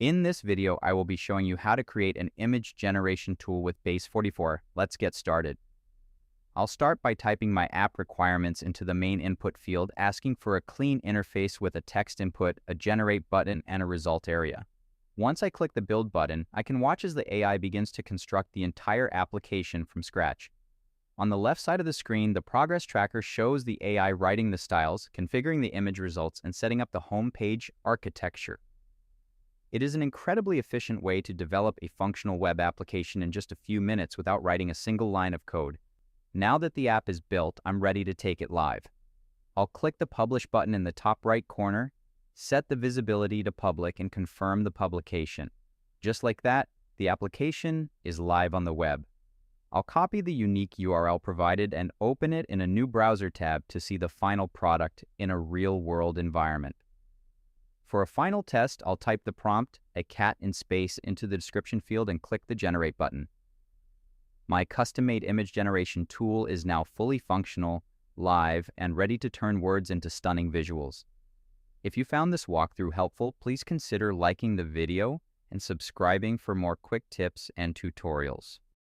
In this video, I will be showing you how to create an image generation tool with Base44. Let's get started. I'll start by typing my app requirements into the main input field, asking for a clean interface with a text input, a generate button, and a result area. Once I click the build button, I can watch as the AI begins to construct the entire application from scratch. On the left side of the screen, the progress tracker shows the AI writing the styles, configuring the image results, and setting up the home page architecture. It is an incredibly efficient way to develop a functional web application in just a few minutes without writing a single line of code. Now that the app is built, I'm ready to take it live. I'll click the Publish button in the top right corner, set the visibility to public, and confirm the publication. Just like that, the application is live on the web. I'll copy the unique URL provided and open it in a new browser tab to see the final product in a real-world environment. For a final test, I'll type the prompt, a cat in space, into the description field and click the Generate button. My custom-made image generation tool is now fully functional, live, and ready to turn words into stunning visuals. If you found this walkthrough helpful, please consider liking the video and subscribing for more quick tips and tutorials.